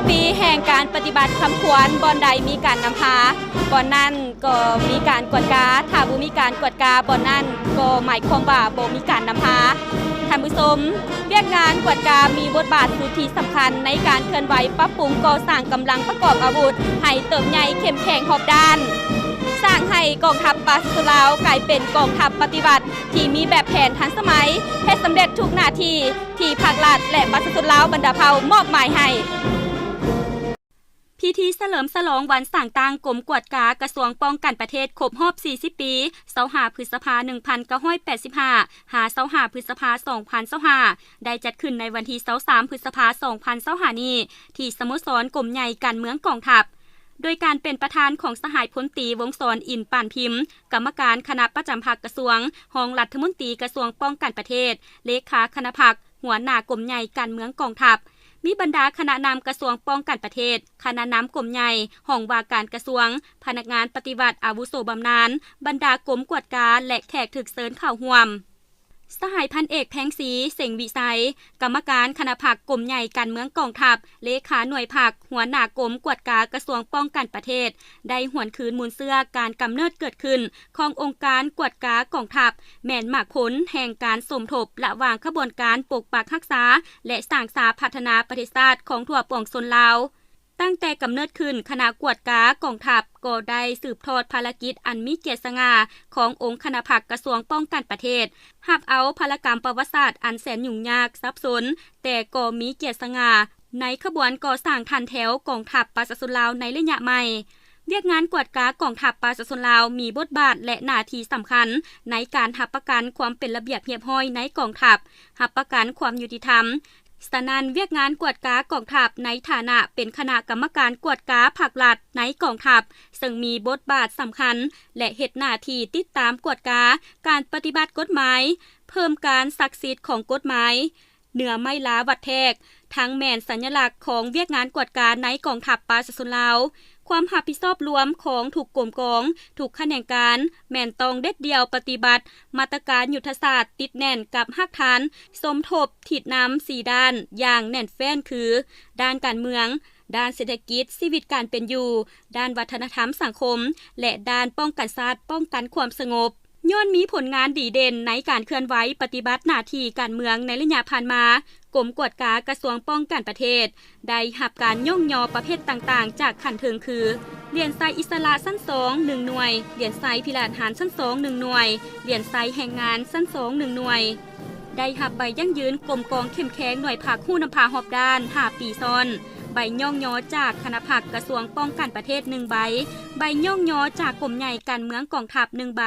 40 ปีแห่งการปฏิบัติคำขวัญบอนใดมีการนำพาบอนนั้นก็มีการกวดกาถ้าบ่มีการกวดกาบอนนั้นก็หมายความว่าบ่มีการนำพาท่านผู้ชมเวียกงานกวดกามีบทบาทสุดที่สำคัญในการเคลื่อนไหวปรับปรุงก่อสร้างกำลังประกอบอาวุธให้เติบใหญ่เข้มแข็งรอบด้านสร้างให้กองทัพปราศจากลาวกลายเป็นกองทัพปฏิบัติที่มีแบบแผนทันสมัยให้สำเร็จทุกหน้าที่ที่ภาครัฐและปราศจากลาวบรรดาเผ่ามอบหมายให้พิธีเฉลิมฉลองวันสร้างตั้งกรมกวดกากระทรวงป้องกันประเทศครบรอบ40 ปี25 พฤษภาคม 1985 หา25 พฤษภาคม 2025ได้จัดขึ้นในวันที่23 พฤษภาคม 2025นี้ที่สโมสรกรมใหญ่การเมืองกองทัพโดยการเป็นประธานของสหายพลตรีวงศรอินปานพิมพ์กรรมการคณะประจำพรรคกระทรวงรองรัฐมนตรีกระทรวงป้องกันประเทศเลขาคณะพรรคหัวหน้ากรมใหญ่การเมืองกองทัพมีบรรดาคณะนำกระทรวงป้องกันประเทศคณะนำกรมใหญ่ห้องว่าการกระทรวงพนักงานปฏิบัติอาวุโสบำนาญบรรดากรมกวดกาและแขกถึกเชิญเข้าร่วมสหายพันเอกแพงศรีเสงวิสัยกรรมการคณะพรรคกรมใหญ่การเมืองกองทัพเลขาหน่วยพรรคหัวหน้ากรมกวดกากระทรวงป้องกันประเทศได้หวนคืนมูลเสื้อการกำเนิดเกิดขึ้นขององค์การกวดกากองทัพแม่นหมากผลแห่งการสมทบระหว่างขบวนการปกปักรักษาและสร้างสาพัฒนาประเทศชาติของทั่วปวงชนลาวตั้งแต่กำเนิดขึ้นคณะกวดกากองทัพก็ได้สืบทอดภารกิจอันมีเกียรติสง่าขององค์คณะพรรคกระทรวงป้องกันประเทศรับเอาภารกรรมประวัติศาสตร์อันแสนยุ่งยากซับซ้อนแต่ก็มีเกียรติสง่าในขบวนก่อสร้างทันแถวกองทัพปราศจากลาวในระยะใหม่เวียกงานกวดกากองทัพปราศจากลาวมีบทบาทและหน้าที่สำคัญในการรับประกันความเป็นระเบียบเรียบร้อยในกองทัพรับประกันความยุติธรรมสนันเวียกงานกวดกากองทัพในฐานะเป็นคณะกรรมการกวดกาภาครัฐในกองทัพซึ่งมีบทบาทสำคัญและเฮ็ดหน้าที่ติดตามกวดกาการปฏิบัติกฎหมายเพิ่มการศักดิ์สิทธิ์ของกฎหมายเหนือไม่ล้าวัดแทกทั้งแม่นสัญลักษณ์ของเวียกงานกวดกาในกองทัพปราศจากลาวความรับผิดชอบรวมของทุกกรมกองทุกแขนงการแม่นต้องเด็ดเดียวปฏิบัติมาตรการยุทธศาสตร์ติดแน่นกับรากฐานสมทบทิศนำ4ด้านอย่างแน่นแฟ้นคือด้านการเมืองด้านเศรษฐกิจชีวิตการเป็นอยู่ด้านวัฒนธรรมสังคมและด้านป้องกันชาติป้องกันความสงบย้อนมีผลงานดีเด่นในการเคลื่อนไหวปฏิบัติหน้าที่การเมืองในระยะผ่านมากรมกวดกากระทรวงป้องกันประเทศได้รับการย่องยอประเภทต่างๆจากขั้นเทิงคือเหรียญทรายอิสระชั้น2 1หน่วยเหรียญทรายพิลาฐานชั้น2 1หน่วยเหรียญทรายแห่งงานชั้น2 1หน่วยได้รับใบยั่งยืนกรมกองเข้มแข็งหน่วยภาคหู้นำพาหอบด้าน5 ปีซ้อนใบย่องยอจากคณะพรรคกระทรวงป้องกันประเทศ1ใบใบย่องยอจากกรมใหญ่การเมืองกองทัพ1ใบ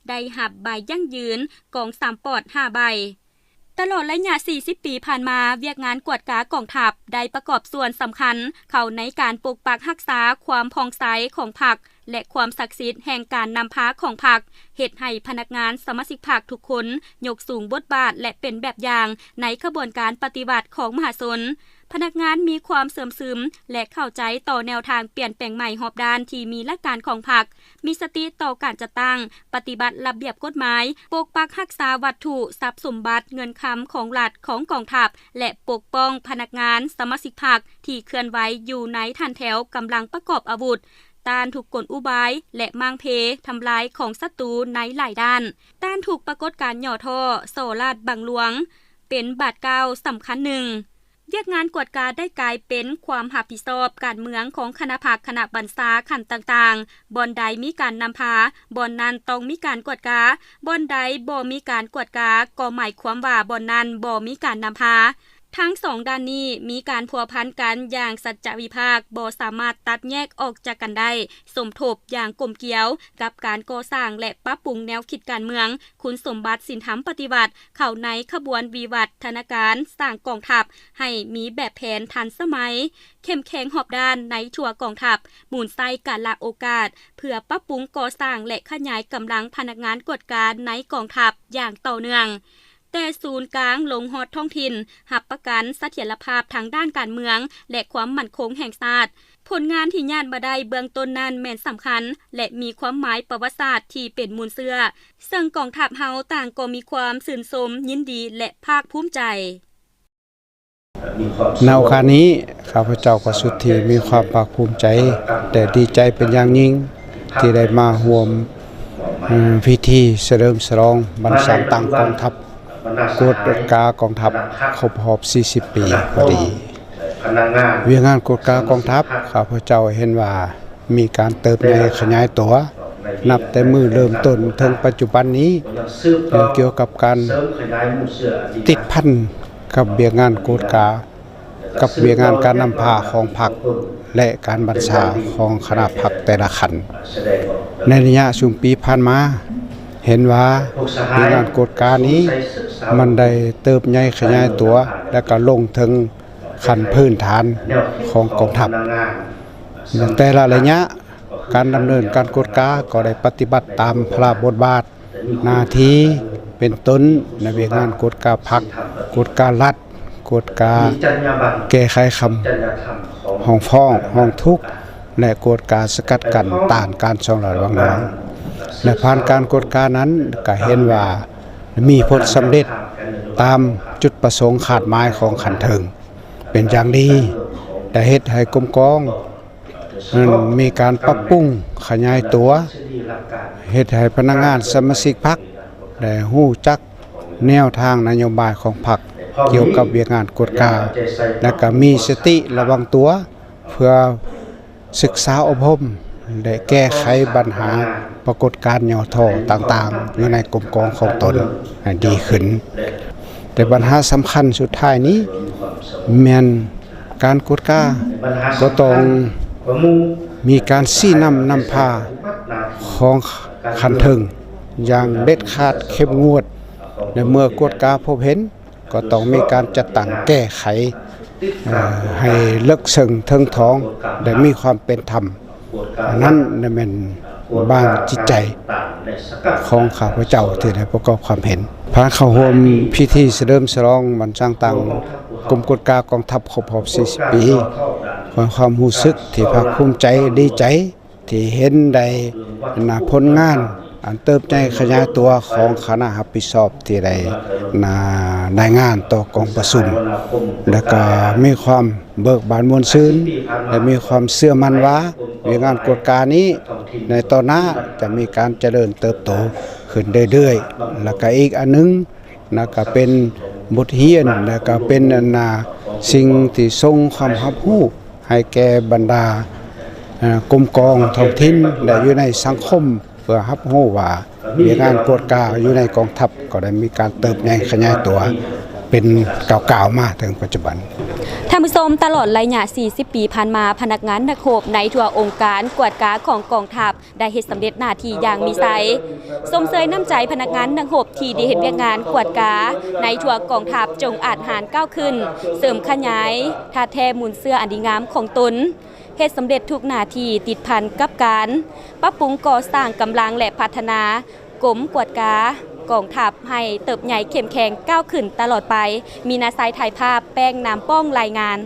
ได้รับใบยั่งยืนกอง3ปอด5ใบตลอดระยะ40 ปีผ่านมาเวียกงานกวดกากองทัพได้ประกอบส่วนสำคัญเข้าในการปกปักรักษาความผ่องใสของพรรคและความศักดิ์สิทธิ์แห่งการนำพาของพรรคเฮ็ดให้พนักงานสมาชิกพรรคทุกคนยกสูงบทบาทและเป็นแบบอย่างในขบวนการปฏิบัติของมหาชนพนักงานมีความเสื่อมซึมและเข้าใจต่อแนวทางเปลี่ยนแปลงใหม่รอบด้านที่มีหลักการของพรรคมีสติต่อการจัดตั้งปฏิบัติระเบียบกฎหมายปกปักรักษาวัตถุทรัพย์สมบัติเงินคำของรัฐของกองทัพและปกป้องพนักงานสมาชิกพรรคที่เคลื่อนไหวอยู่ในทันแถวกำลังประกอบอาวุธต้านถูกกลอุบายและมางเพทำลายของศัตรูในหลายด้านต้านถูกปรากฏการณ์ย่อท่อโซลาดบังหลวงเป็นบาดเก้าสำคัญหนึ่งเวียกงานกวดกาได้กลายเป็นความรับผิดชอบการเมืองของคณะพรรคคณะบัญชาขั้นต่างๆบ่อนใดมีการนำพาบ่อนนั้นต้องมีการกวดกาบ่อนใดบ่มีการกวดกาก็หมายความว่าบ่อนนั้นบ่มีการนำพาทั้งสองด้านนี้มีการพัวพันกันอย่างสัจจวิภาคบ่สามารถตัดแยกออกจากกันได้สมทบอย่างกลมเกลียวกับการก่อสร้างและปรับปรุงแนวคิดการเมืองคุณสมบัติศีลธรรมปฏิบัติเข้าในขบวนวิวัฒนาการสร้างกองทัพให้มีแบบแผนทันสมัยเข้มแข็งรอบด้านในทั่วกองทัพหมุนไส้การละโอกาสเพื่อปรับปรุงก่อสร้างและขยายกำลังพนักงานกวดกาในกองทัพอย่างต่อเนื่องแต่ศูนย์กลางลงฮอดท้องถิ่นรับประกันเสถียรภาพทางด้านการเมืองและความมั่นคงแห่งชาติผลงานที่ญาติมาได้เบื้องต้นนั้นแม่นสำคัญและมีความหมายประวัติศาสตร์ที่เป็นมูลเชื่อซึ่งกองทัพเฮาต่างก็มีความชื่นชมยินดีและภาคภูมิใจ ในโอกาสนี้ ข้าพเจ้าก็สุดที่มีความภาคภูมิใจแต่ดีใจเป็นอย่างยิ่งที่ได้มาร่วมพิธีเฉลิมฉลองบรรษาตั้งกองทัพกฎกากองทัพครบรอบ40 ปีพอดีเวียงงานกฎกากองทัพข้าพเจ้าเห็นว่ามีการเติบโตขยายตัวนับแต่มือเริ่มต้นถึงปัจจุบันนี้เกี่ยวกับการติดพันกับเวียงงานกฎกากับเวียงงานการนำพาของพรรคและการบัญชาของคณะพรรคแต่ละขันในระยะช่วงปีผ่านมาเห็นว่าเวียงงานกฎกานี้มันได้เติบใหญ่ขยายตัวและก็ลงถึงขั้นพื้นฐานของกองทัพแต่ละระยะการดำเนินการกฎกาก็ได้ปฏิบัติตามพระบทบาทหน้าที่เป็นต้นในเวียงงานกฎกาพรรคกฎการัฐกฎกาแก้ไขคำห้องฟ้องห้องทุกข์และกฎกาสกัดกั้นต้านการช่องหลาวังหลวงและผ่านการกฎกานั้นก็เห็นว่ามีผลสำเร็จตามจุดประสงค์ขาดหมายของขันเทิงเป็นอย่างดีแต่เฮ็ดให้กรมกองมีการปรับปรุงขยายตัวเฮ็ดให้พนักงานสมาชิกพรรคได้ฮู้จักแนวทางนโยบายของพรรคเกี่ยวกับเวียงงานกฎกาและก็มีสติระวังตัวเพื่อศึกษาอบรมและแก้ไขปัญหาปรากฏการณ์ย่อท้อต่างๆอยู่ในกรมกองของตนให้ดีขึ้นแต่ปัญหาสำคัญสุดท้ายนี้แม่นการกฎกาก็ต้องมีการชี้นำพาของขันเทิงอย่างเด็ดขาดเข้มงวดและเมื่อกฎกาพบเห็นก็ต้องมีการจัดตั้งแก้ไขให้เลิกซึ่งเทิงท้องและมีความเป็นธรรมนั้นเป็นบ้านจิตใจของข้าพเจ้าที่ได้ประกอบความเห็นพาเข้าร่วมพิธีเฉลิมฉลองบรรษาตั้งกรมกฎกากองทัพครบรอบ40 ปีความรู้สึกที่ภาคภูมิใจดีใจที่เห็นได้ผลงานอันเติบใหญ่ขยายตัวของคณะรับผิดชอบที่ได้งานต่อกองประชุมและก็มีความเบิกบานมวลซื่นและมีความเชื่อมั่นว่าเวียงงานกฎกานี้ในตอนหน้าจะมีการเจริญเติบโตขึ้นเรื่อยๆและก็อีกอันนึงก็เป็นบทเรียนและก็เป็นสิ่งที่ทรงความรับรู้ให้แก่บรรดากรมกองท้องถิ่นและอยู่ในสังคมเพื่อรับรู้ว่าเวียงงานกฎกาอยู่ในกองทัพก็ได้มีการเติบใหญ่ขยายตัวเป็นก้าวๆมาถึงปัจจุบันท่านผู้ชมตลอดระยะ40 ปีผ่านมาพนักงานนักโขบในทั่วองค์การกวดกาของกองทัพได้เฮ็ดสำเร็จหน้าที่อย่างมีไสสมเสยน้ำใจพนักงานนักโขบที่ได้เฮ็ดเวียกงานกวดกาในทั่วกองทัพจงอาจหารก้าวขึ้นเสริมขยายท่าแท้มูลเสื้ออันดีงามของตนเฮ็ดสำเร็จทุกหน้าที่ติดพันกับการปรับปรุงก่อสร้างกำลังและพัฒนากรมกวดกากองทัพให้เติบใหญ่เข้มแข็งก้าวขึ้นตลอดไปมีนาไซถ่ายภาพแป้งน้ำป้องรายงาน